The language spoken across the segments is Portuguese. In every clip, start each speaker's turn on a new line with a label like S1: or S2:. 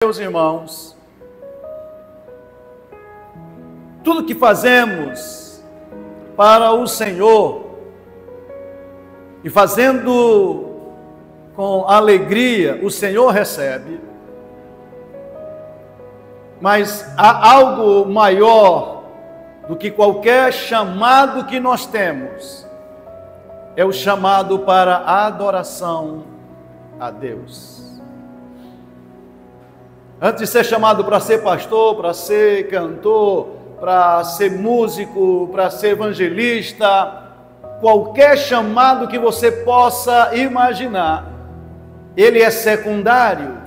S1: Meus irmãos, tudo que fazemos para o Senhor e fazendo com alegria, o Senhor recebe. Mas há algo maior do que qualquer chamado que nós temos, é o chamado para a adoração a Deus. Antes de ser chamado para ser pastor, para ser cantor, para ser músico, para ser evangelista, qualquer chamado que você possa imaginar, ele é secundário.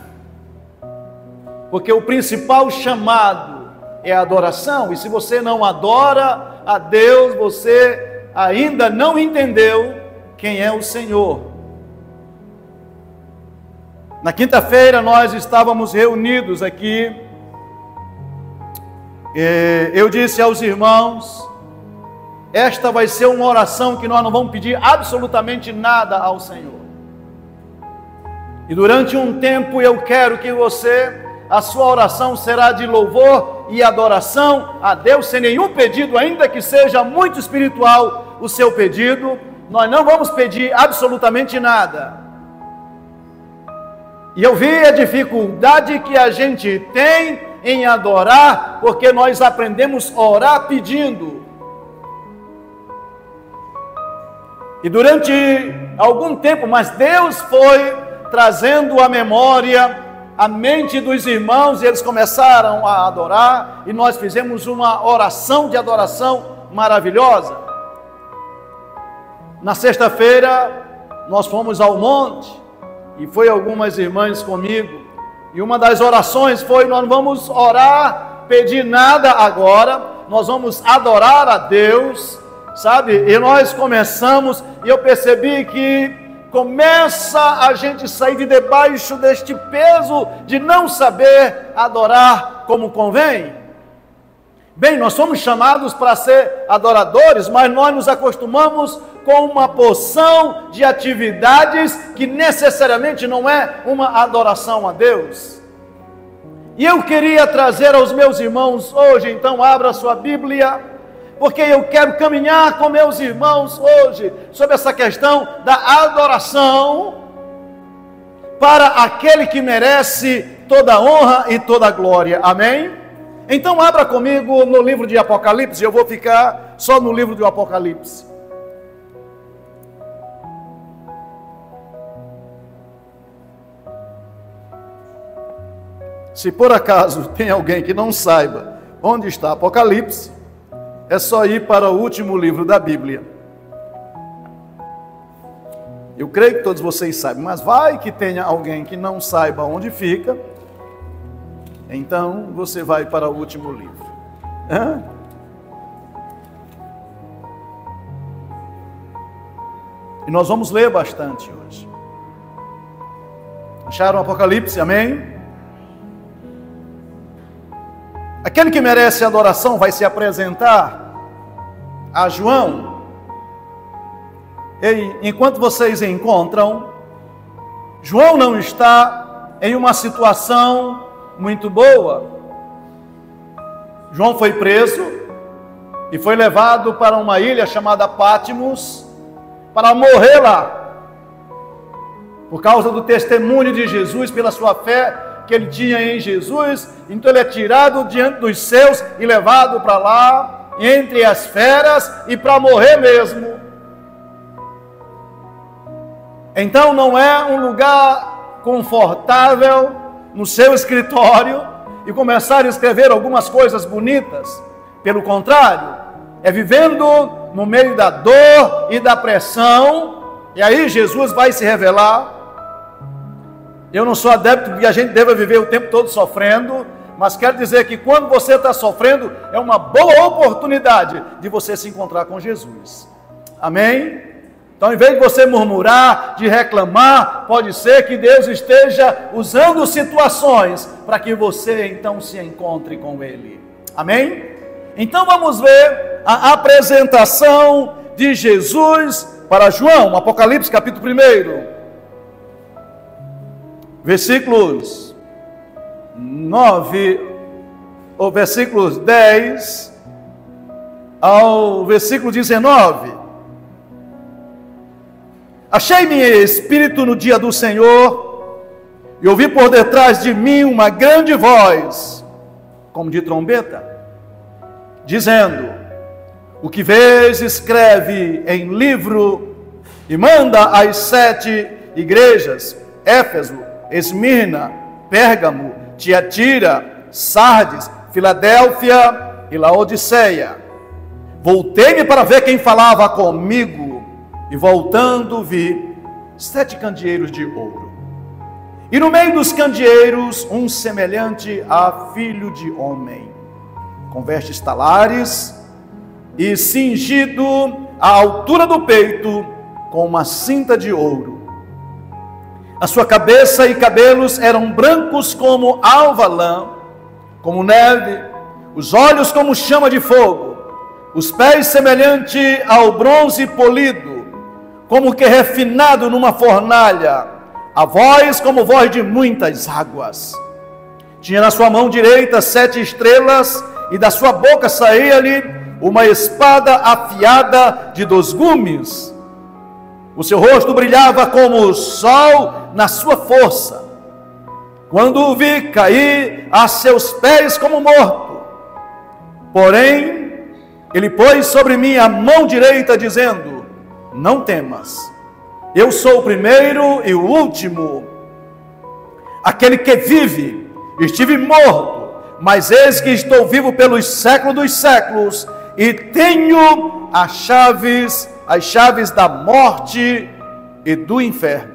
S1: Porque o principal chamado é a adoração. E se você não adora a Deus, você ainda não entendeu quem é o Senhor. Na quinta-feira nós estávamos reunidos aqui. Eu disse aos irmãos, esta vai ser uma oração que nós não vamos pedir absolutamente nada ao Senhor. E durante um tempo eu quero que a sua oração será de louvor e adoração a Deus, sem nenhum pedido, ainda que seja muito espiritual o seu pedido. Nós não vamos pedir absolutamente nada. E eu vi a dificuldade que a gente tem em adorar, porque nós aprendemos a orar pedindo. E durante algum tempo, mas Deus foi trazendo à memória, a mente dos irmãos, e eles começaram a adorar, e nós fizemos uma oração de adoração maravilhosa. Na sexta-feira, nós fomos ao monte, e foi algumas irmãs comigo, e uma das orações foi: nós não vamos orar, pedir nada agora, nós vamos adorar a Deus, sabe? E nós começamos, e eu percebi que começa a gente sair de debaixo deste peso de não saber adorar como convém. Bem, nós somos chamados para ser adoradores, mas nós nos acostumamos com uma porção de atividades que necessariamente não é uma adoração a Deus. E eu queria trazer aos meus irmãos hoje, então abra sua Bíblia, porque eu quero caminhar com meus irmãos hoje sobre essa questão da adoração para aquele que merece toda honra e toda glória. Amém? Então abra comigo no livro de Apocalipse. Eu vou ficar só no livro do Apocalipse. Se por acaso tem alguém que não saiba onde está Apocalipse, é só ir para o último livro da Bíblia. Eu creio que todos vocês sabem, mas vai que tenha alguém que não saiba onde fica, então você vai para o último livro. E nós vamos ler bastante hoje. Acharam Apocalipse? Amém? Aquele que merece adoração vai se apresentar a João. E enquanto vocês encontram, João não está em uma situação muito boa. João foi preso e foi levado para uma ilha chamada Pátimos para morrer lá, por causa do testemunho de Jesus, pela sua fé que ele tinha em Jesus. Então ele é tirado diante dos seus e levado para lá, entre as feras, e para morrer mesmo. Então não é um lugar confortável no seu escritório e começar a escrever algumas coisas bonitas. Pelo contrário, é vivendo no meio da dor e da pressão, e aí Jesus vai se revelar. Eu não sou adepto de que a gente deva viver o tempo todo sofrendo, mas quero dizer que quando você está sofrendo, é uma boa oportunidade de você se encontrar com Jesus. Amém? Então, em vez de você murmurar, de reclamar, pode ser que Deus esteja usando situações para que você então se encontre com Ele. Amém? Então vamos ver a apresentação de Jesus para João, Apocalipse capítulo 1. Versículos 9, o versículo 10 ao versículo 19. Achei-me em espírito no dia do Senhor, e ouvi por detrás de mim uma grande voz, como de trombeta, dizendo: o que vês, escreve em livro, e manda às 7 igrejas: Éfeso, Esmirna, Pérgamo, Tiatira, Sardes, Filadélfia e Laodiceia. Voltei-me para ver quem falava comigo, e voltando vi 7 candeeiros de ouro, e no meio dos candeeiros um semelhante a filho de homem, com vestes talares, e cingido à altura do peito com uma cinta de ouro. A sua cabeça e cabelos eram brancos como alva lã, como neve, os olhos como chama de fogo, os pés semelhante ao bronze polido, como que refinado numa fornalha, a voz como voz de muitas águas. Tinha na sua mão direita 7 estrelas, e da sua boca saía-lhe uma espada afiada de 2 gumes. O seu rosto brilhava como o sol na sua força. Quando o vi, caí a seus pés como morto. Porém, ele pôs sobre mim a mão direita, dizendo: não temas, eu sou o primeiro e o último, aquele que vive. Estive morto, mas eis que estou vivo pelos séculos dos séculos, e tenho as chaves da morte e do inferno.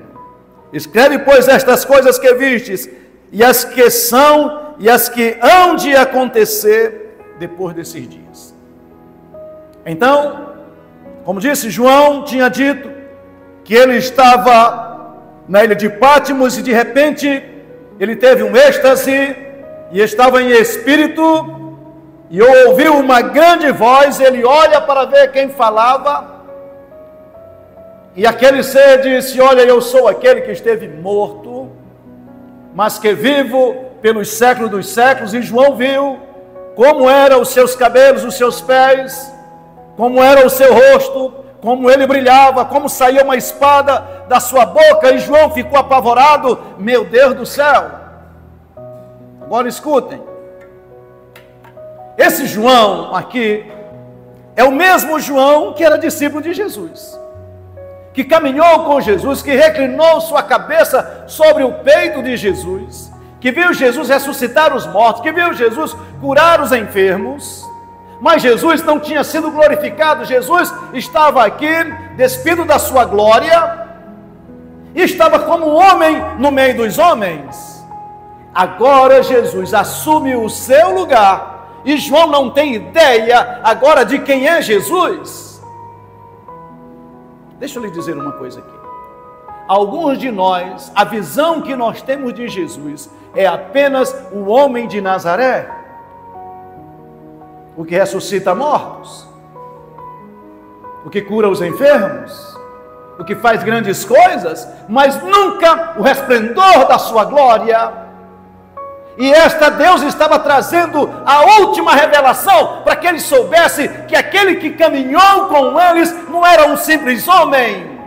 S1: Escreve, pois, estas coisas que vistes, e as que são, e as que hão de acontecer depois desses dias. Então, como disse, João tinha dito que ele estava na ilha de Patmos, e de repente ele teve um êxtase, e estava em espírito, e ouviu uma grande voz. Ele olha para ver quem falava, e aquele ser disse: olha, eu sou aquele que esteve morto, mas que vivo pelos séculos dos séculos. E João viu como eram os seus cabelos, os seus pés, como era o seu rosto, como ele brilhava, como saía uma espada da sua boca. E João ficou apavorado. Meu Deus do céu! Agora escutem, esse João aqui é o mesmo João que era discípulo de Jesus, que caminhou com Jesus, que reclinou sua cabeça sobre o peito de Jesus, que viu Jesus ressuscitar os mortos, que viu Jesus curar os enfermos. Mas Jesus não tinha sido glorificado. Jesus estava aqui despido da sua glória, e estava como um homem no meio dos homens. Agora Jesus assume o seu lugar, e João não tem ideia agora de quem é Jesus. Deixa eu lhe dizer uma coisa aqui. Alguns de nós, a visão que nós temos de Jesus é apenas o homem de Nazaré, o que ressuscita mortos, o que cura os enfermos, o que faz grandes coisas, mas nunca o resplendor da sua glória. E Deus estava trazendo a última revelação para que eles soubessem que aquele que caminhou com eles não era um simples homem,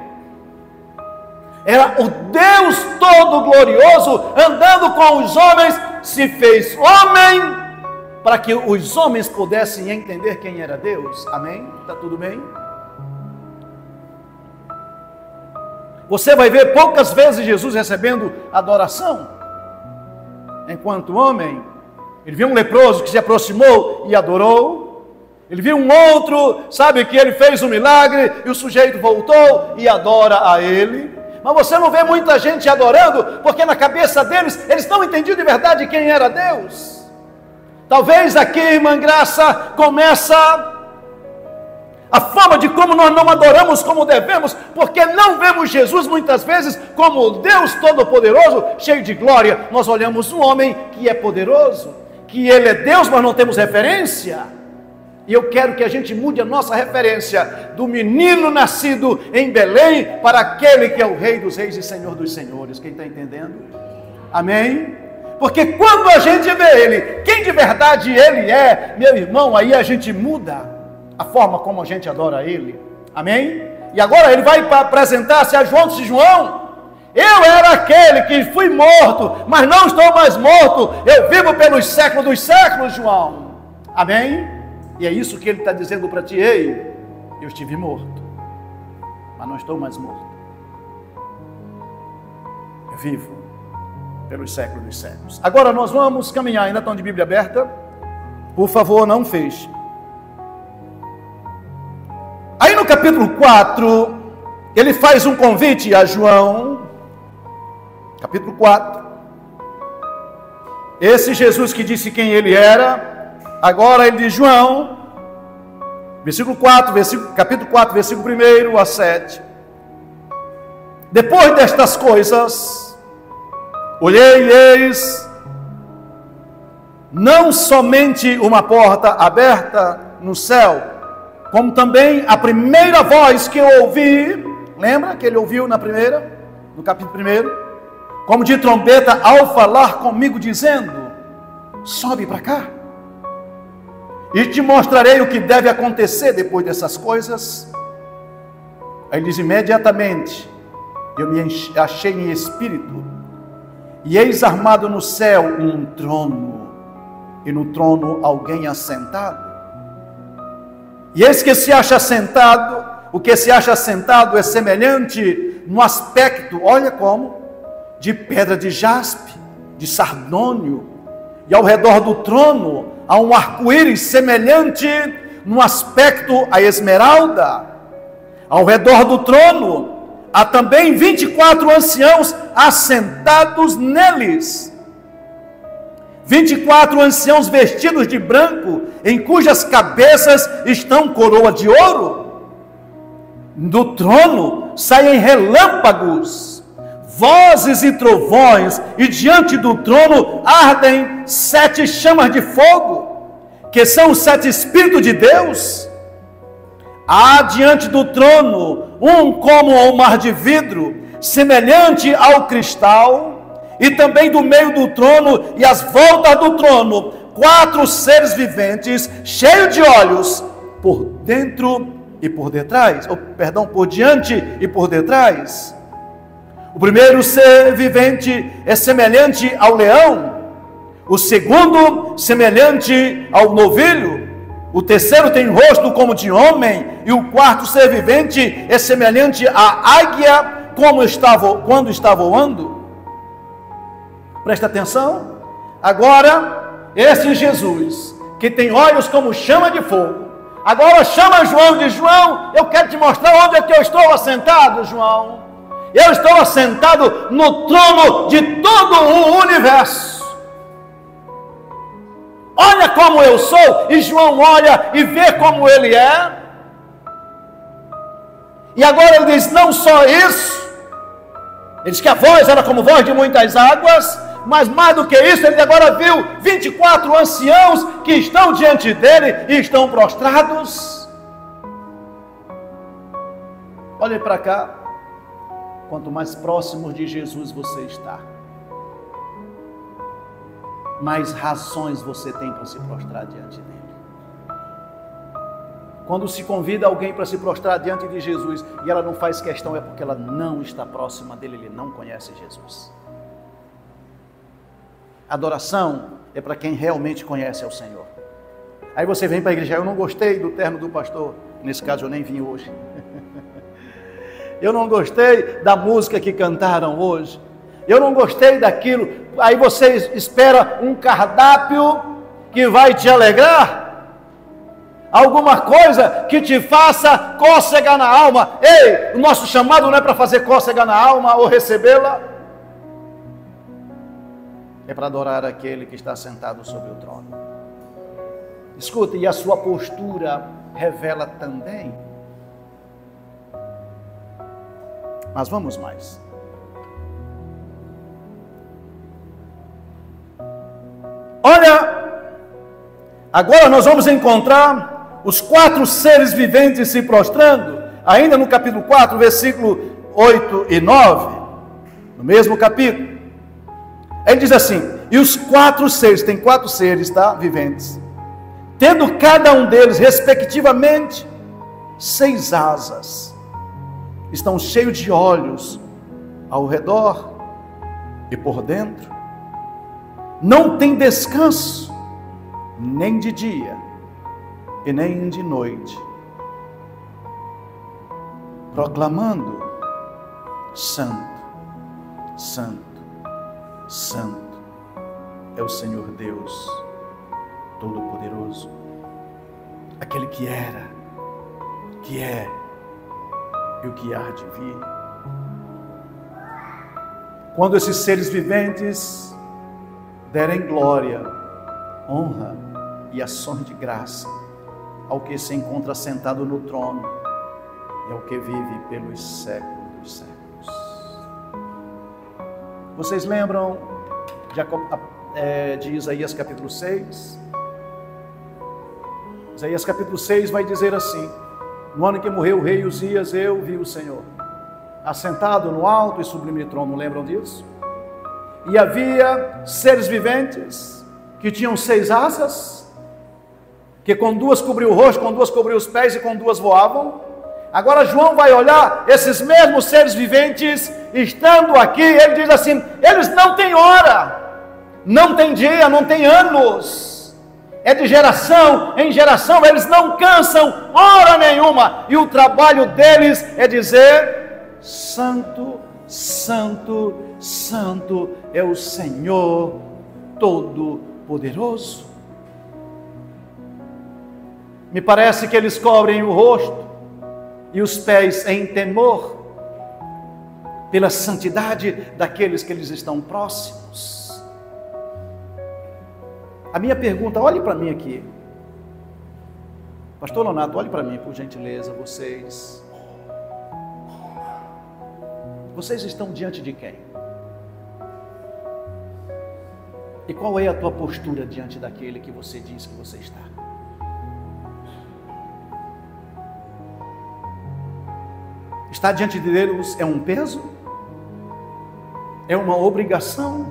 S1: era o Deus todo glorioso, andando com os homens, se fez homem para que os homens pudessem entender quem era Deus. Amém? Está tudo bem? Você vai ver poucas vezes Jesus recebendo adoração enquanto homem. Ele viu um leproso que se aproximou e adorou. Ele viu um outro, sabe, que ele fez um milagre e o sujeito voltou e adora a ele. Mas você não vê muita gente adorando, porque na cabeça deles, eles não entendiam de verdade quem era Deus. Talvez aqui, irmã Graça, começa a forma de como nós não adoramos como devemos, porque não vemos Jesus muitas vezes como o Deus Todo-Poderoso, cheio de glória. Nós olhamos um homem que é poderoso, que ele é Deus, mas não temos referência. E eu quero que a gente mude a nossa referência do menino nascido em Belém para aquele que é o Rei dos Reis e Senhor dos Senhores. Quem está entendendo? Amém? Porque quando a gente vê Ele, quem de verdade Ele é, meu irmão, aí a gente muda a forma como a gente adora Ele. Amém? E agora Ele vai apresentar-se a João, disse: João, eu era aquele que fui morto, mas não estou mais morto, eu vivo pelos séculos dos séculos, João. Amém? E é isso que Ele está dizendo para ti: ei, eu estive morto, mas não estou mais morto. Eu vivo pelos séculos dos séculos. Agora nós vamos caminhar, ainda estão de Bíblia aberta? Por favor, não feche. Aí no capítulo 4, ele faz um convite a João, capítulo 4. Esse Jesus que disse quem ele era, agora ele diz: João, versículo 4, capítulo 4, versículo 1 a 7. Depois destas coisas, olhei e eis não somente uma porta aberta no céu, como também a primeira voz que eu ouvi, lembra que ele ouviu no capítulo 1, como de trombeta ao falar comigo, dizendo: sobe para cá, e te mostrarei o que deve acontecer depois dessas coisas. Aí ele diz: imediatamente eu me achei em espírito, e eis armado no céu um trono, e no trono alguém assentado. E eis que se acha sentado, o que se acha sentado é semelhante no aspecto, olha como, de pedra de jaspe, de sardônio, e ao redor do trono há um arco-íris semelhante no aspecto a esmeralda. Ao redor do trono há também 24 anciãos assentados neles. 24 anciãos vestidos de branco, em cujas cabeças estão coroa de ouro. Do trono saem relâmpagos, vozes e trovões, e diante do trono ardem 7 chamas de fogo, que são os 7 Espíritos de Deus. Há diante do trono um como um mar de vidro, semelhante ao cristal, e também do meio do trono e às voltas do trono 4 seres viventes, cheios de olhos, por dentro e por detrás, por diante e por detrás. O primeiro ser vivente é semelhante ao leão, o segundo semelhante ao novilho, o terceiro tem rosto como de homem, e o quarto ser vivente é semelhante à águia quando está voando. Presta atenção. Agora, esse Jesus, que tem olhos como chama de fogo, agora chama João e diz: João, eu quero te mostrar onde é que eu estou assentado, João. Eu estou assentado no trono de todo o universo. Olha como eu sou. E João olha e vê como ele é. E agora ele diz: não só isso, ele diz que a voz era como voz de muitas águas, mas mais do que isso, ele agora viu 24 anciãos que estão diante dele e estão prostrados. Olhe para cá. Quanto mais próximo de Jesus você está, mais razões você tem para se prostrar diante dele. Quando se convida alguém para se prostrar diante de Jesus e ela não faz questão, é porque ela não está próxima dele, ele não conhece Jesus. Adoração é para quem realmente conhece ao Senhor. Aí você vem para a igreja: eu não gostei do terno do pastor, nesse caso eu nem vim hoje. Eu não gostei da música que cantaram hoje. Eu não gostei daquilo. Aí você espera um cardápio que vai te alegrar. Alguma coisa que te faça cócega na alma. Ei, o nosso chamado não é para fazer cócega na alma ou recebê-la. É para adorar aquele que está sentado sobre o trono. Escuta, e a sua postura revela também. Mas vamos mais. Olha, agora nós vamos encontrar os 4 seres viventes se prostrando, ainda no capítulo 4, versículo 8 e 9, no mesmo capítulo. Ele diz assim: E os 4 seres, tem 4 seres, tá? Viventes. Tendo cada um deles, respectivamente, 6 asas. Estão cheios de olhos ao redor e por dentro. Não tem descanso, nem de dia e nem de noite. Proclamando: Santo, Santo, Santo é o Senhor Deus Todo-Poderoso, aquele que era, que é e o que há de vir. Quando esses seres viventes derem glória, honra e ações de graça ao que se encontra sentado no trono e ao que vive pelos séculos dos séculos. Vocês lembram de Isaías capítulo 6? Isaías capítulo 6 vai dizer assim: no ano que morreu o rei Uzias, eu vi o Senhor assentado no alto e sublime trono. Lembram disso? E havia seres viventes que tinham 6 asas, que com 2 cobriu o rosto, com 2 cobriu os pés e com 2 voavam. Agora João vai olhar esses mesmos seres viventes estando aqui, ele diz assim: eles não têm hora, não têm dia, não têm anos, é de geração em geração, eles não cansam hora nenhuma, e o trabalho deles é dizer: Santo, Santo, Santo é o Senhor Todo-Poderoso. Me parece que eles cobrem o rosto e os pés em temor, pela santidade daqueles que eles estão próximos. A minha pergunta, olhe para mim aqui, Pastor Nonato, olhe para mim por gentileza. Vocês estão diante de quem? E qual é a tua postura diante daquele que você diz que você está? Estar diante de Deus é um peso? É uma obrigação?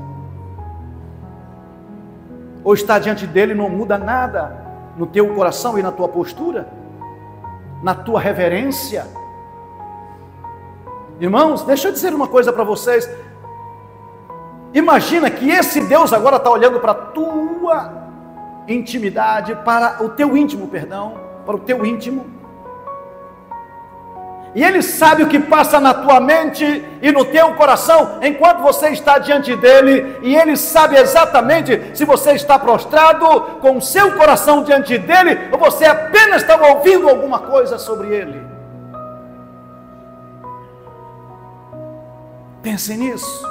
S1: Ou estar diante dele não muda nada no teu coração e na tua postura? Na tua reverência? Irmãos, deixa eu dizer uma coisa para vocês. Imagina que esse Deus agora está olhando para a tua intimidade, para o teu íntimo, para o teu íntimo. E Ele sabe o que passa na tua mente e no teu coração enquanto você está diante dEle. E Ele sabe exatamente se você está prostrado com o seu coração diante dEle, ou você apenas está ouvindo alguma coisa sobre Ele. Pense nisso.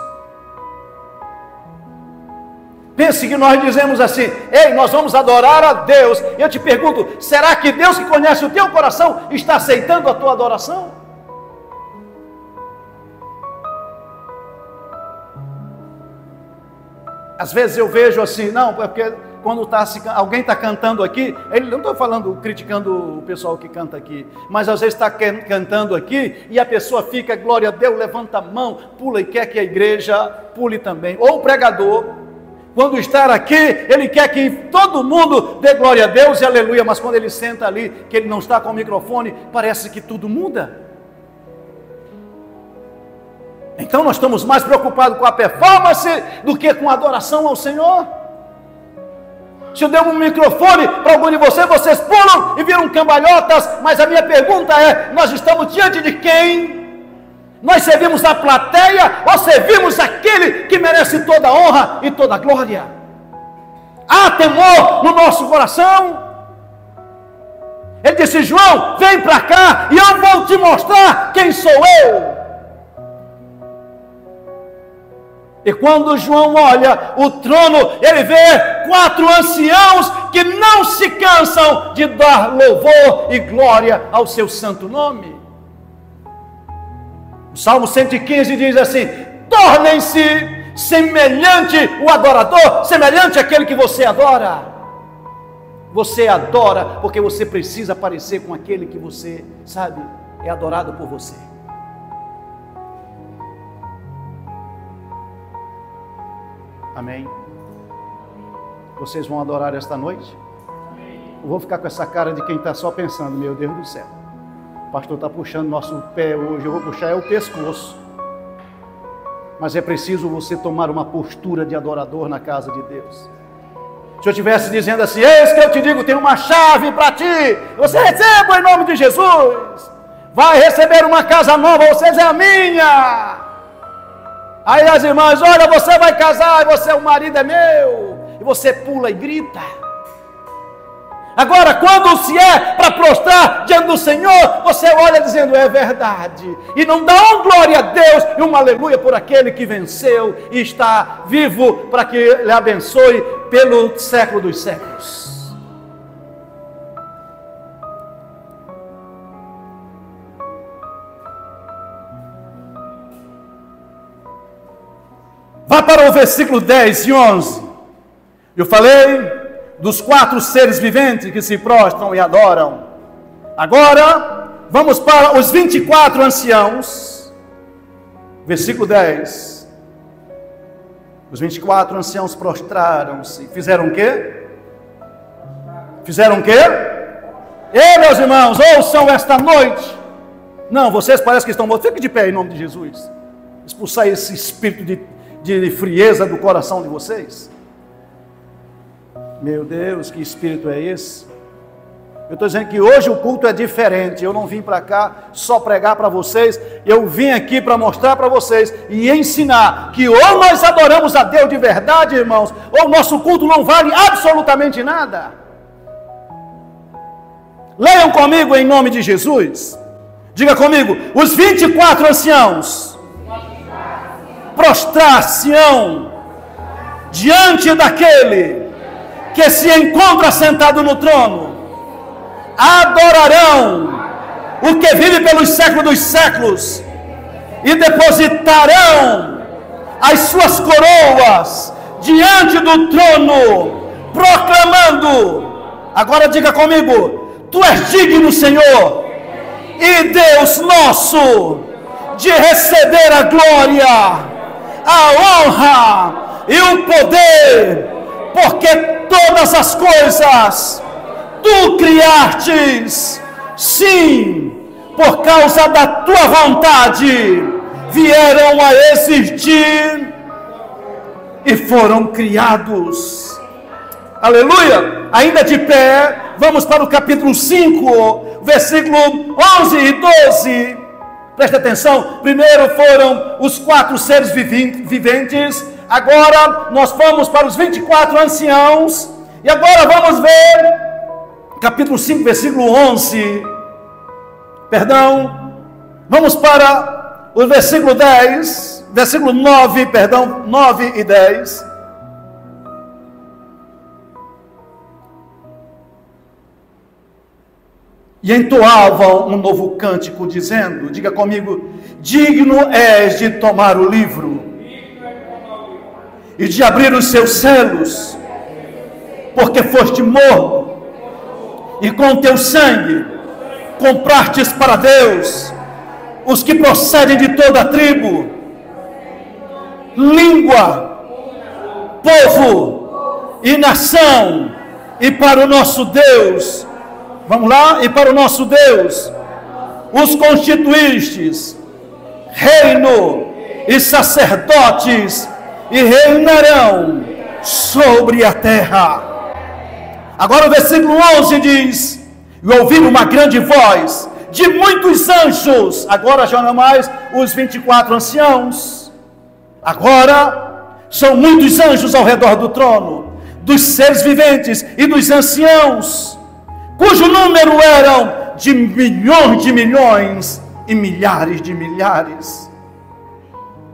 S1: Pense que nós dizemos assim: ei, nós vamos adorar a Deus. Eu te pergunto, será que Deus que conhece o teu coração está aceitando a tua adoração? Às vezes eu vejo assim, não, é porque quando alguém está cantando aqui, não estou falando, criticando o pessoal que canta aqui, mas às vezes está cantando aqui e a pessoa fica, glória a Deus, levanta a mão, pula e quer que a igreja pule também. Ou o pregador, quando está aqui, ele quer que todo mundo dê glória a Deus e aleluia, mas quando ele senta ali, que ele não está com o microfone, parece que tudo muda. Então nós estamos mais preocupados com a performance do que com a adoração ao Senhor. Se eu der um microfone para algum de vocês pulam e viram cambalhotas, mas a minha pergunta é: nós estamos diante de quem? Nós servimos a plateia ou servimos aquele que merece toda a honra e toda a glória? Há temor no nosso coração? Ele disse: João, vem para cá e eu vou te mostrar quem sou eu. E quando João olha o trono, ele vê 4 anciãos que não se cansam de dar louvor e glória ao seu santo nome. O Salmo 115 diz assim: tornem-se semelhante o adorador, semelhante àquele que você adora. Você adora porque você precisa parecer com aquele que você, sabe, é adorado por você. Amém? Vocês vão adorar esta noite? Eu vou ficar com essa cara de quem está só pensando, meu Deus do céu. O pastor está puxando nosso pé hoje, eu vou puxar o pescoço. Mas é preciso você tomar uma postura de adorador na casa de Deus. Se eu estivesse dizendo assim, eis que eu te digo, tem uma chave para ti, você receba em nome de Jesus, vai receber uma casa nova, você é a minha. Aí as irmãs, olha, você vai casar, e você, o marido é meu, e você pula e grita. Agora, quando se é para prostrar diante do Senhor, você olha dizendo, é verdade. E não dá uma glória a Deus e uma aleluia por aquele que venceu e está vivo para que lhe abençoe pelo século dos séculos. Vá para o versículo 10 e 11. Eu falei dos 4 seres viventes que se prostram e adoram. Agora, vamos para os 24 anciãos. Versículo 10. Os 24 anciãos prostraram-se. Fizeram o quê? Fizeram o quê? E meus irmãos, ouçam esta noite. Não, vocês parecem que estão mortos. Fique de pé em nome de Jesus. Expulsar esse espírito de frieza do coração de vocês. Meu Deus, que espírito é esse? Eu estou dizendo que hoje o culto é diferente. Eu não vim para cá só pregar para vocês. Eu vim aqui para mostrar para vocês e ensinar que ou nós adoramos a Deus de verdade, irmãos, ou o nosso culto não vale absolutamente nada. Leiam comigo em nome de Jesus. Diga comigo, os 24 anciãos prostrar-se-ão diante daquele que se encontra sentado no trono, adorarão o que vive pelos séculos dos séculos e depositarão as suas coroas diante do trono, proclamando, agora diga comigo, tu és digno, Senhor, e Deus nosso, de receber a glória, a honra e o poder, porque todas as coisas tu criastes, sim, por causa da tua vontade, vieram a existir e foram criados. Aleluia! Ainda de pé, vamos para o capítulo 5, versículo 11 e 12. Preste atenção, primeiro foram os 4 seres viventes. Agora nós vamos para os 24 anciãos. E agora vamos ver capítulo 5, versículo 11. Perdão. Vamos para o versículo 10, versículo 9, perdão, 9 e 10. E entoavam um novo cântico dizendo, diga comigo, digno és de tomar o livro e de abrir os seus selos, porque foste morto, e com teu sangue comprastes para Deus os que procedem de toda a tribo, língua, povo e nação, e para o nosso Deus, vamos lá, e para o nosso Deus, os constituístes, reino e sacerdotes, e reinarão sobre a terra. Agora o versículo 11 diz, e ouviram uma grande voz de muitos anjos, agora já não mais os 24 anciãos, agora são muitos anjos ao redor do trono, dos seres viventes e dos anciãos, cujo número eram de milhões e milhares de milhares,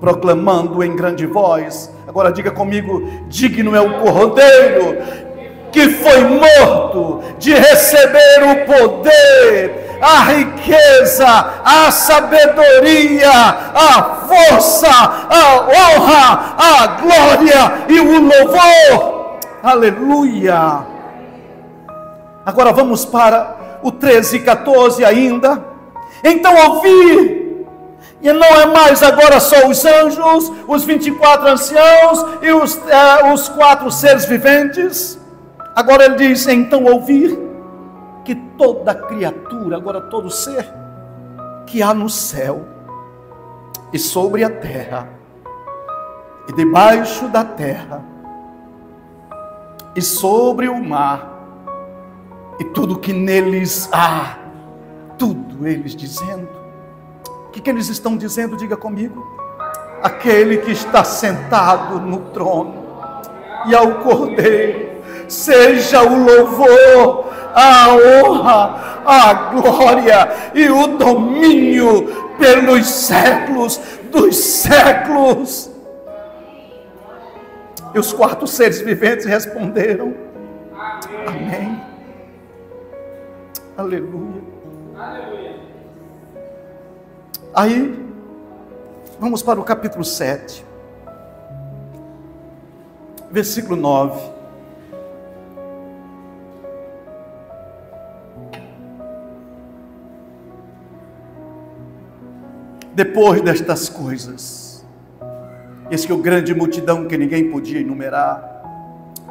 S1: proclamando em grande voz, agora diga comigo, digno é o Cordeiro, que foi morto, de receber o poder, a riqueza, a sabedoria, a força, a honra, a glória e o louvor, aleluia. Agora vamos para o 13 e 14 ainda. Então ouvi, E não é mais agora só os anjos, os 24 anciãos e os 4 seres viventes. Agora ele diz: então ouvir que toda criatura, agora todo ser que há no céu e sobre a terra e debaixo da terra e sobre o mar e tudo que neles há, tudo eles dizendo. O que eles estão dizendo? Diga comigo: aquele que está sentado no trono e ao Cordeiro seja o louvor, a honra, a glória e o domínio pelos séculos dos séculos. E os 4 seres viventes responderam: amém. Aleluia. Aleluia. Aí, vamos para o capítulo 7, versículo 9. Depois destas coisas, eis que a grande multidão que ninguém podia enumerar,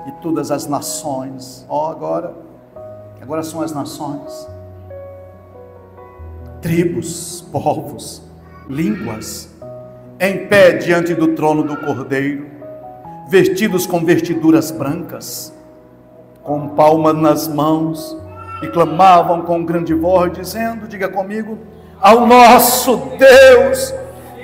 S1: e todas as nações, agora são as nações, tribos, povos, línguas, em pé diante do trono do Cordeiro, vestidos com vestiduras brancas, com palmas nas mãos, e clamavam com grande voz, dizendo, diga comigo: ao nosso Deus,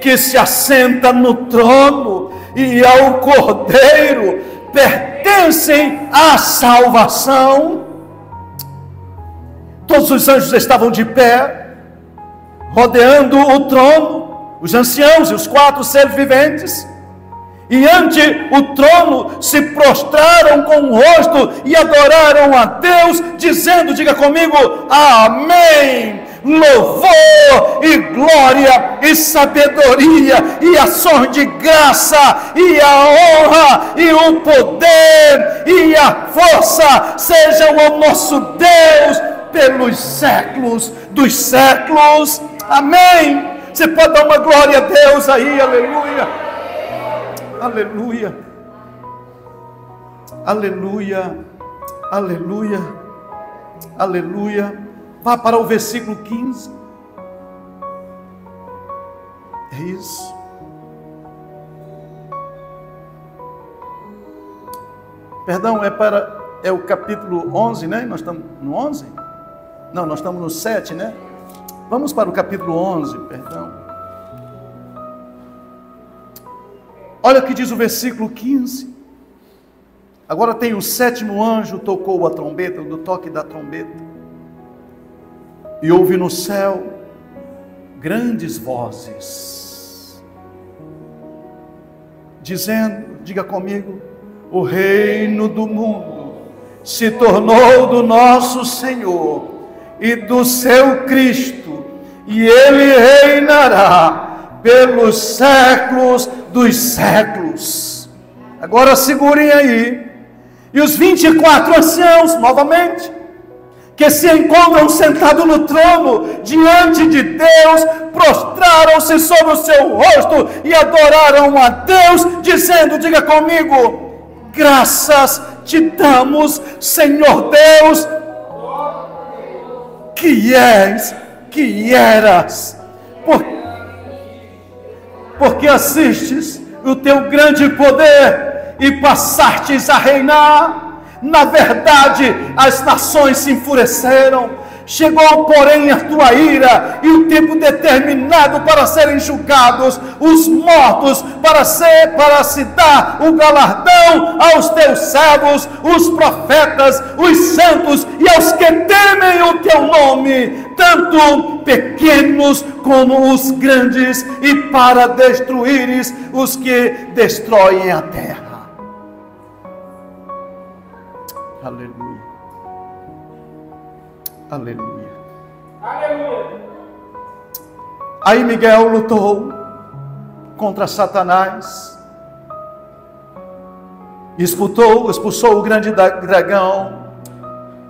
S1: que se assenta no trono, e ao Cordeiro, pertencem à salvação. Todos os anjos estavam de pé, rodeando o trono, os anciãos e os 4 seres viventes, e ante o trono se prostraram com o rosto e adoraram a Deus, dizendo, diga comigo: amém. Louvor e glória e sabedoria e ações de graça e a honra e o poder e a força sejam ao nosso Deus pelos séculos dos séculos. Amém. Você pode dar uma glória a Deus aí, aleluia, aleluia, aleluia, aleluia, aleluia. Vá para o versículo 15. É isso. Perdão, é o capítulo 11, né? Nós estamos no 11? Não, nós estamos no 7, né? Vamos para o capítulo 11, perdão. Olha o que diz o versículo 15. Agora tem o 7º anjo, tocou a trombeta, do toque da trombeta. E houve no céu grandes vozes, dizendo, diga comigo: o reino do mundo se tornou do nosso Senhor e do seu Cristo, e Ele reinará pelos séculos dos séculos. Agora segurem aí. E os 24 anciãos, novamente, que se encontram sentados no trono, diante de Deus, prostraram-se sobre o seu rosto e adoraram a Deus, dizendo, diga comigo: graças te damos, Senhor Deus, que és, que eras, porque assistes o teu grande poder e passastes a reinar. Na verdade, as nações se enfureceram. Chegou, porém, a tua ira e o tempo determinado para serem julgados os mortos, para se dar o galardão aos teus servos, os profetas, os santos e aos que temem o teu nome, tanto pequenos como os grandes, e para destruíres os que destroem a terra. Aleluia. Aleluia. Aleluia. Aí Miguel lutou contra Satanás, expulsou o grande dragão,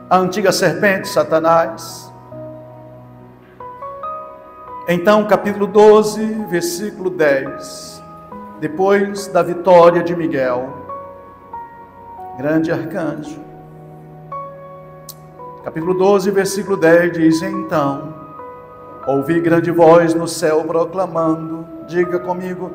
S1: a antiga serpente, Satanás. Então, capítulo 12, versículo 10. Depois da vitória de Miguel, grande arcanjo. Capítulo 12, versículo 10 diz: então, ouvi grande voz no céu proclamando, diga comigo,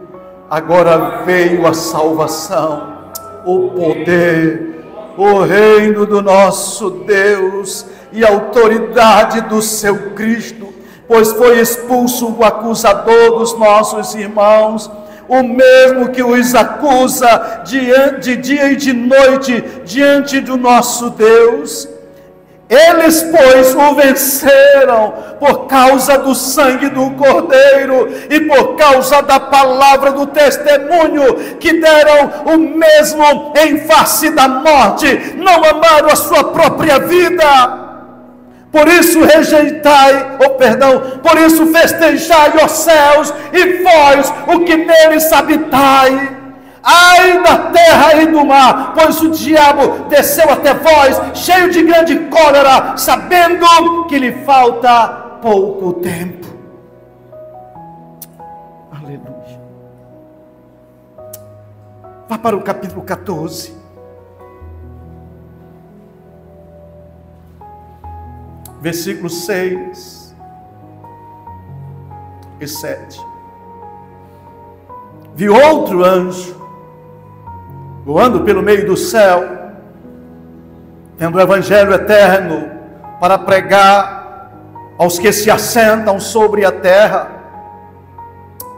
S1: agora veio a salvação, o poder, o reino do nosso Deus e a autoridade do seu Cristo, pois foi expulso o acusador dos nossos irmãos, o mesmo que os acusa de dia e de noite diante do nosso Deus. Eles, pois, o venceram por causa do sangue do Cordeiro e por causa da palavra do testemunho que deram, o mesmo em face da morte, não amaram a sua própria vida. Por isso por isso festejai, ó céus, e vós, o que neles habitai. Ai da terra e do mar, pois o diabo desceu até vós, cheio de grande cólera, sabendo que lhe falta pouco tempo. Aleluia. Vá para o capítulo 14. Versículos 6 e 7. Vi outro anjo voando pelo meio do céu, tendo o evangelho eterno para pregar aos que se assentam sobre a terra,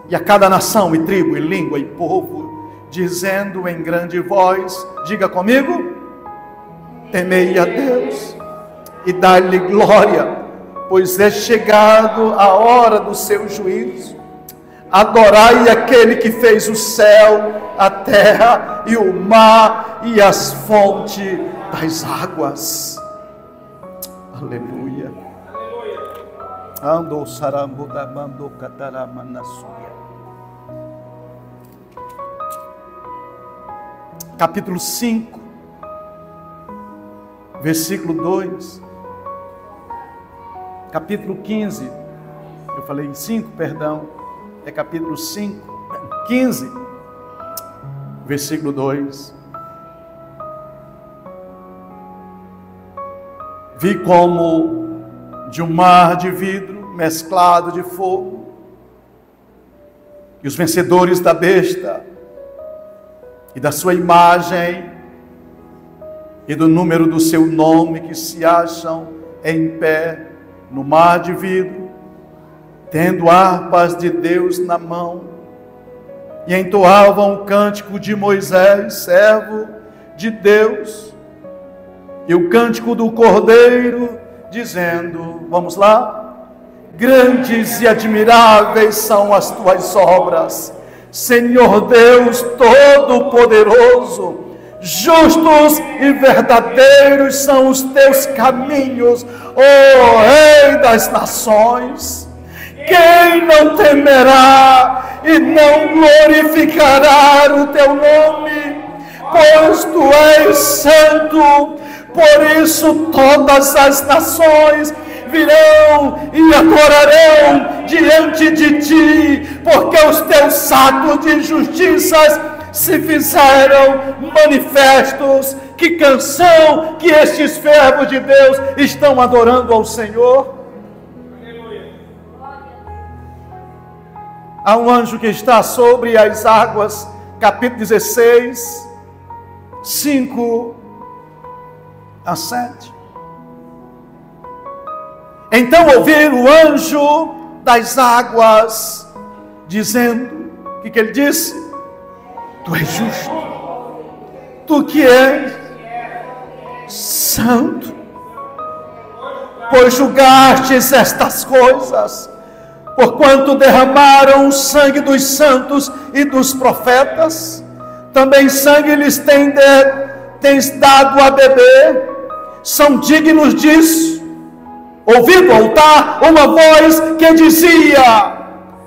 S1: e a cada nação e tribo e língua e povo, dizendo em grande voz, diga comigo, temei a Deus e dai-lhe glória, pois é chegado a hora do seu juízo. Adorai aquele que fez o céu, a terra e o mar e as fontes das águas. Aleluia. Ando sarambuda mando cataramanasuya. Capítulo 5, versículo 2. Capítulo 15. Eu falei em 5, perdão. É capítulo 5, 15, versículo 2. Vi como de um mar de vidro mesclado de fogo, e os vencedores da besta e da sua imagem e do número do seu nome, que se acham em pé no mar de vidro, tendo harpas de Deus na mão, e entoavam o cântico de Moisés, servo de Deus, e o cântico do Cordeiro, dizendo, vamos lá, grandes e admiráveis são as tuas obras, Senhor Deus Todo-Poderoso, justos e verdadeiros são os teus caminhos, ó Rei das nações. Quem não temerá e não glorificará o teu nome? Pois tu és santo. Por isso todas as nações virão e adorarão diante de ti, porque os teus atos de justiças se fizeram manifestos. Que canção que estes servos de Deus estão adorando ao Senhor. Há um anjo que está sobre as águas, capítulo 16, 5 a 7. Então ouvi o anjo das águas, dizendo, o que ele disse? Tu és justo, tu que és santo, pois julgastes estas coisas, porquanto derramaram o sangue dos santos e dos profetas, também sangue lhes tens dado a beber, são dignos disso. Ouvi do altar uma voz que dizia,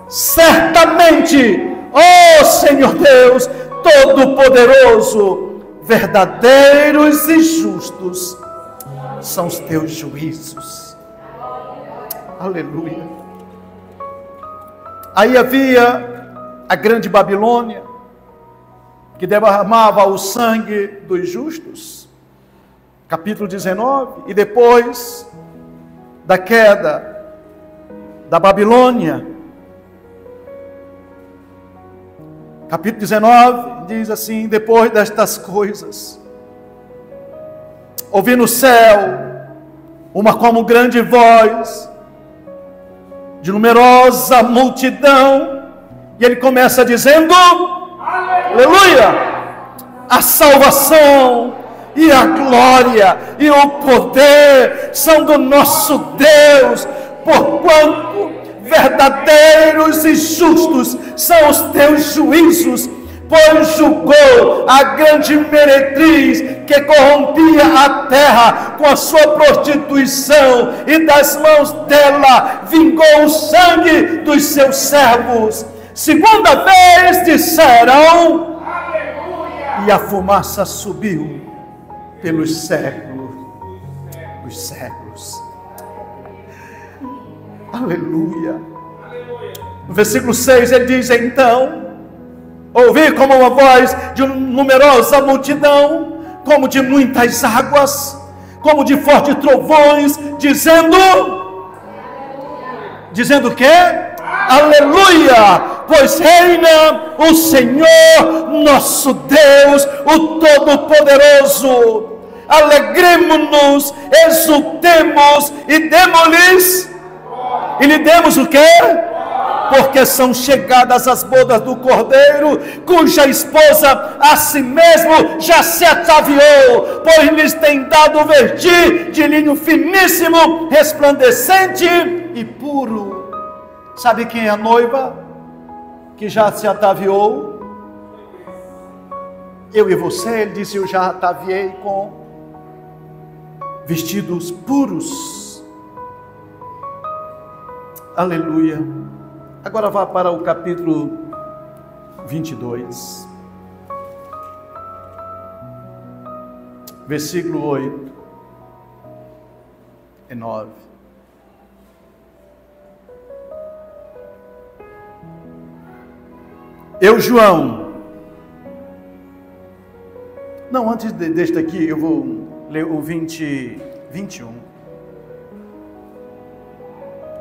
S1: certamente, ó Senhor Deus Todo-Poderoso, verdadeiros e justos são os teus juízos. Aleluia. Aí havia a grande Babilônia, que derramava o sangue dos justos, capítulo 19, e depois da queda da Babilônia, capítulo 19, diz assim: depois destas coisas, ouvi no céu uma como grande voz de numerosa multidão, e ele começa dizendo: aleluia! A salvação e a glória e o poder são do nosso Deus, porquanto verdadeiros e justos são os teus juízos, pois julgou a grande meretriz que corrompia a terra com a sua prostituição, e das mãos dela vingou o sangue dos seus servos. Segunda vez disseram: aleluia! E a fumaça subiu pelos séculos dos séculos. Aleluia! No versículo 6 ele diz: então ouvi como uma voz de numerosa multidão, como de muitas águas, como de fortes trovões, dizendo o quê? Aleluia! Pois reina o Senhor nosso Deus, o Todo-Poderoso. Alegremo-nos, exultemos e demos-lhes, e lhe demos o quê? Porque são chegadas as bodas do Cordeiro, cuja esposa a si mesmo já se ataviou, pois lhes tem dado vestir de linho finíssimo, resplandecente e puro. Sabe quem é a noiva que já se ataviou? Eu e você. Ele disse: eu já ataviei com vestidos puros. Aleluia. Agora vá para o capítulo 22, versículo 8 e 9. Eu, João, não, antes deste aqui, eu vou ler o 21.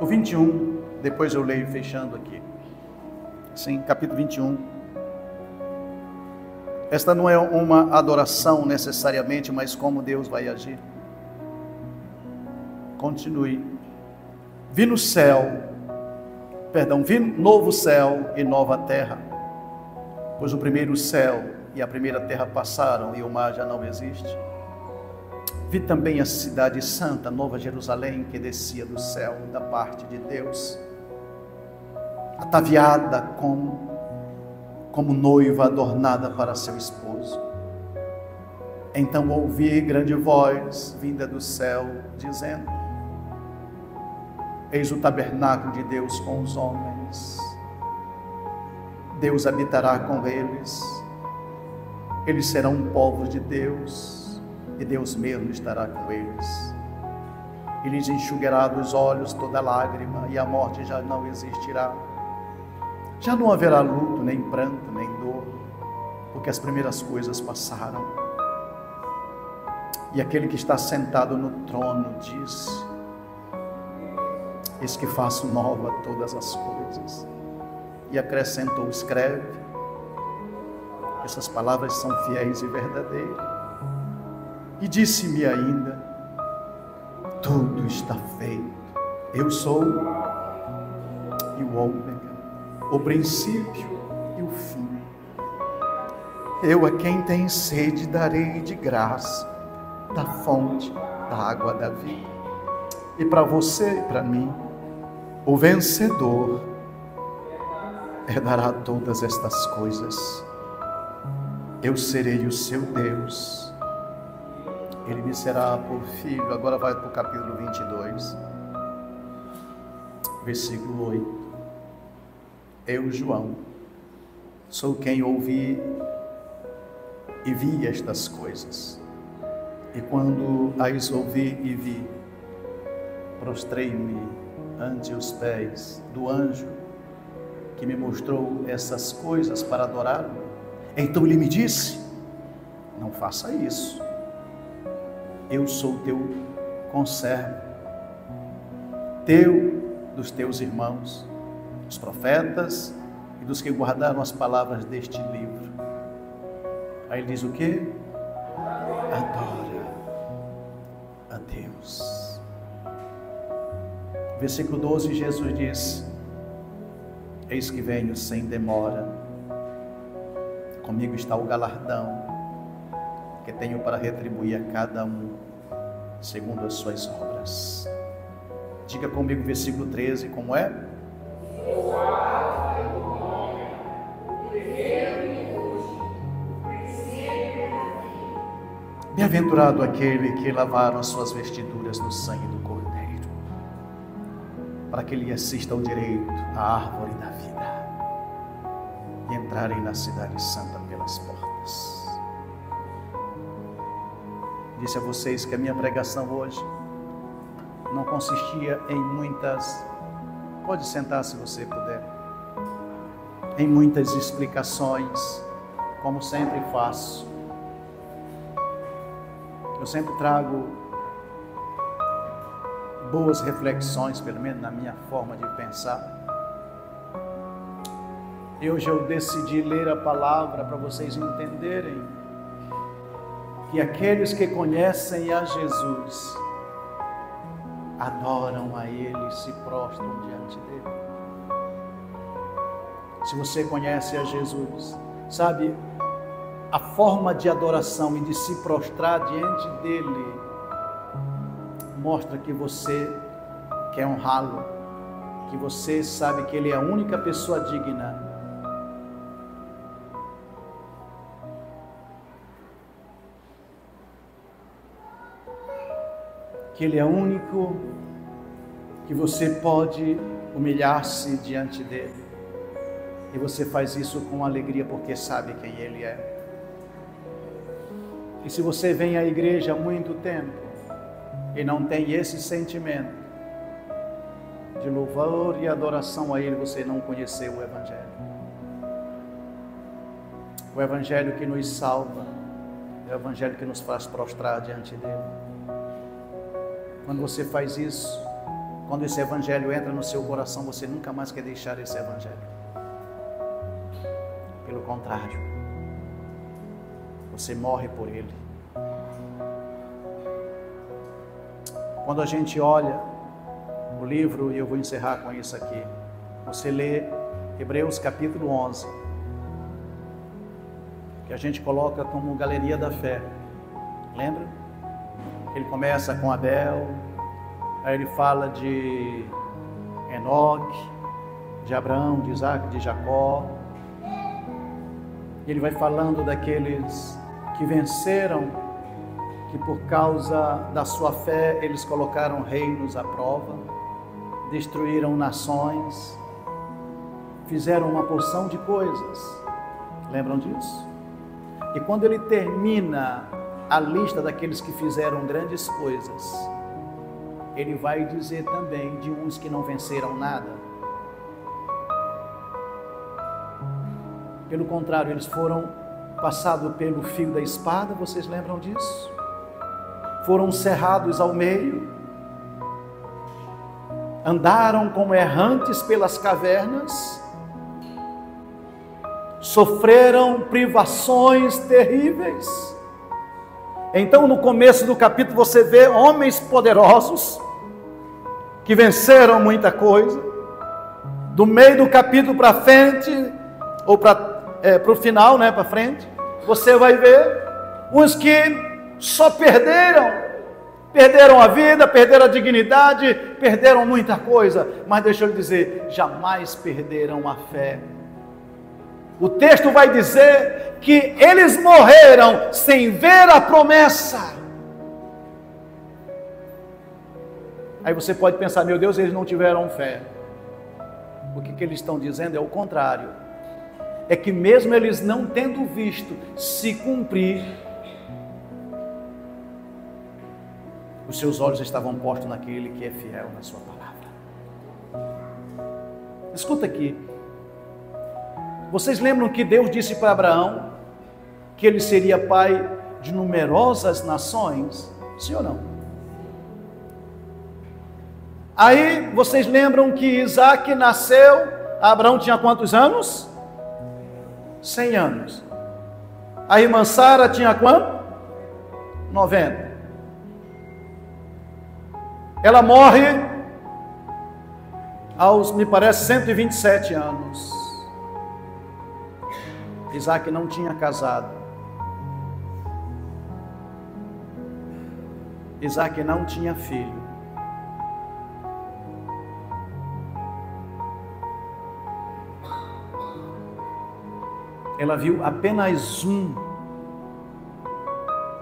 S1: O 21, depois eu leio fechando aqui. Sim, capítulo 21. Esta não é uma adoração necessariamente, mas como Deus vai agir. Continue. Vi novo céu e nova terra, pois o primeiro céu e a primeira terra passaram e o mar já não existe. Vi também a cidade santa, Nova Jerusalém, que descia do céu da parte de Deus, ataviada como noiva adornada para seu esposo. Então ouvi grande voz vinda do céu, dizendo: eis o tabernáculo de Deus com os homens. Deus habitará com eles. Eles serão um povo de Deus, e Deus mesmo estará com eles. E lhes enxugará dos olhos toda lágrima, e a morte já não existirá. Já não haverá luto, nem pranto, nem dor, porque as primeiras coisas passaram. E aquele que está sentado no trono diz: eis que faço nova todas as coisas. E acrescentou: escreve, essas palavras são fiéis e verdadeiras. E disse-me ainda: tudo está feito. Eu sou e o ômega, o princípio e o fim. Eu a quem tem sede darei de graça da fonte da água da vida. E para você e para mim, o vencedor herdará todas estas coisas. Eu serei o seu Deus, ele me será por filho. Agora vai para o capítulo 22, versículo 8. Eu, João, sou quem ouvi e vi estas coisas. E quando as ouvi e vi, prostrei-me ante os pés do anjo que me mostrou essas coisas para adorá-lo. Então ele me disse: não faça isso. Eu sou teu conservo, teu, dos teus irmãos, os profetas e dos que guardaram as palavras deste livro. Aí ele diz o quê? Adora a Deus. Versículo 12, Jesus diz: eis que venho sem demora, comigo está o galardão que tenho para retribuir a cada um segundo as suas obras. Diga comigo versículo 13, como é? Bem-aventurado aquele que lavaram as suas vestiduras no sangue do Cordeiro, para que lhe assista ao direito à árvore da vida e entrarem na cidade santa pelas portas. Disse a vocês que a minha pregação hoje não consistia em muitas, pode sentar se você puder, em muitas explicações, como sempre faço. Eu sempre trago boas reflexões, pelo menos na minha forma de pensar. E hoje eu decidi ler a palavra para vocês entenderem que aqueles que conhecem a Jesus adoram a Ele, se prostram diante dele. Se você conhece a Jesus, sabe, a forma de adoração e de se prostrar diante dele mostra que você quer honrá-lo, que você sabe que ele é a única pessoa digna que Ele é único, que você pode humilhar-se diante dele. E você faz isso com alegria porque sabe quem Ele é. E se você vem à igreja há muito tempo e não tem esse sentimento de louvor e adoração a Ele, você não conheceu o Evangelho. O Evangelho que nos salva, é o Evangelho que nos faz prostrar diante dele. Quando você faz isso, quando esse Evangelho entra no seu coração, você nunca mais quer deixar esse Evangelho. Pelo contrário, você morre por ele. Quando a gente olha o livro, e eu vou encerrar com isso aqui, você lê Hebreus capítulo 11, que a gente coloca como galeria da fé. Lembra? Ele começa com Abel, aí ele fala de Enoque, de Abraão, de Isaac, de Jacó. Ele vai falando daqueles que venceram, que por causa da sua fé eles colocaram reinos à prova, destruíram nações, fizeram uma porção de coisas. Lembram disso? E quando ele termina a lista daqueles que fizeram grandes coisas, ele vai dizer também de uns que não venceram nada. Pelo contrário, eles foram passados pelo fio da espada, vocês lembram disso? Foram cerrados ao meio, andaram como errantes pelas cavernas, sofreram privações terríveis. Então, no começo do capítulo, você vê homens poderosos que venceram muita coisa. Do meio do capítulo para frente, ou para o final, para frente, você vai ver uns que só perderam a vida, perderam a dignidade, perderam muita coisa, mas deixa eu lhe dizer, jamais perderam a fé. O texto vai dizer que eles morreram sem ver a promessa. Aí você pode pensar, meu Deus, eles não tiveram fé. O que eles estão dizendo é o contrário. É que mesmo eles não tendo visto se cumprir, os seus olhos estavam postos naquele que é fiel na sua palavra. Escuta aqui. Vocês lembram que Deus disse para Abraão que ele seria pai de numerosas nações? Sim ou não? Aí vocês lembram que Isaac nasceu, Abraão tinha quantos anos? 100 anos. A irmã Sara tinha quanto? 90. Ela morre aos, me parece, 127 anos. Isaac não tinha casado. Isaac não tinha filho. Ela viu apenas um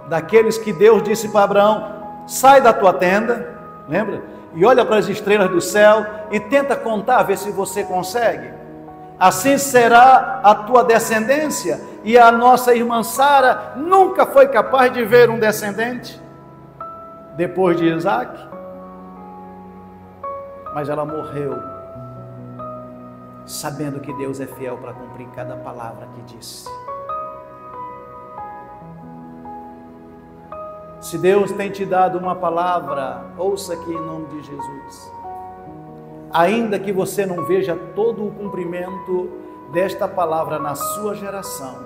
S1: daqueles que Deus disse para Abraão: sai da tua tenda, lembra? E olha para as estrelas do céu e tenta contar, ver se você consegue. Assim será a tua descendência. E a nossa irmã Sara nunca foi capaz de ver um descendente depois de Isaac. Mas ela morreu sabendo que Deus é fiel para cumprir cada palavra que disse. Se Deus tem te dado uma palavra, ouça aqui em nome de Jesus. Ainda que você não veja todo o cumprimento desta palavra na sua geração,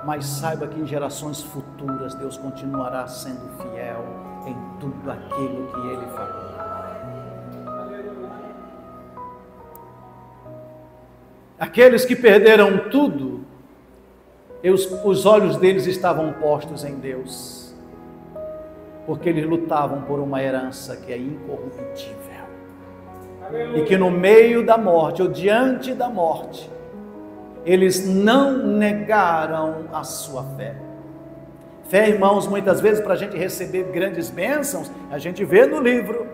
S1: mas saiba que em gerações futuras Deus continuará sendo fiel em tudo aquilo que Ele falou. Aqueles que perderam tudo, os olhos deles estavam postos em Deus, porque eles lutavam por uma herança que é incorruptível. E que no meio da morte, ou diante da morte, eles não negaram a sua fé. Fé, irmãos, muitas vezes para a gente receber grandes bênçãos, a gente vê no livro.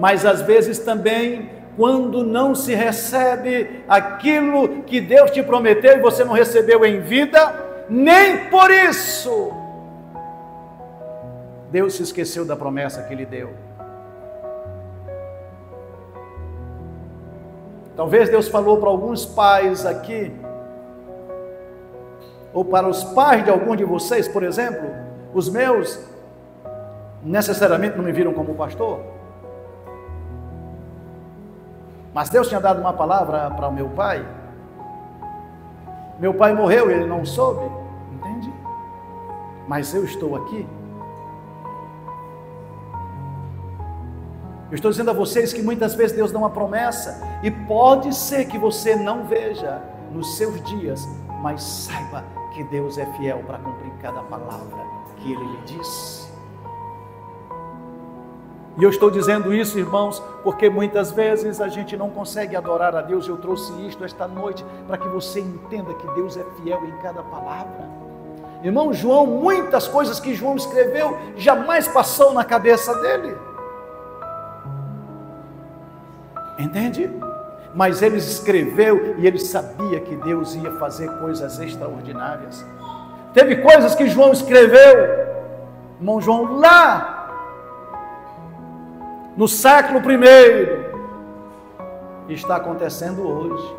S1: Mas às vezes também, quando não se recebe aquilo que Deus te prometeu e você não recebeu em vida, nem por isso Deus se esqueceu da promessa que Ele deu. Talvez Deus falou para alguns pais aqui, ou para os pais de algum de vocês, por exemplo, os meus necessariamente não me viram como pastor, mas Deus tinha dado uma palavra para o meu pai. Meu pai morreu e ele não soube, entende? Mas eu estou aqui. Eu estou dizendo a vocês que muitas vezes Deus dá uma promessa e pode ser que você não veja nos seus dias, mas saiba que Deus é fiel para cumprir cada palavra que Ele lhe disse. E eu estou dizendo isso, irmãos, porque muitas vezes a gente não consegue adorar a Deus. Eu trouxe isto esta noite para que você entenda que Deus é fiel em cada palavra. Irmão João, muitas coisas que João escreveu jamais passou na cabeça dele. Entende? Mas ele escreveu e ele sabia que Deus ia fazer coisas extraordinárias. Teve coisas que João escreveu, irmão João, lá no século I, está acontecendo hoje.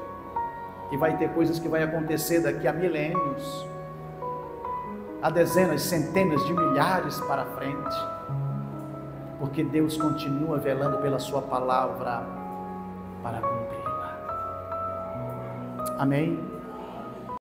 S1: E vai ter coisas que vai acontecer daqui a milênios, a dezenas, centenas de milhares para frente, porque Deus continua velando pela sua palavra para cumpri-la. Amém?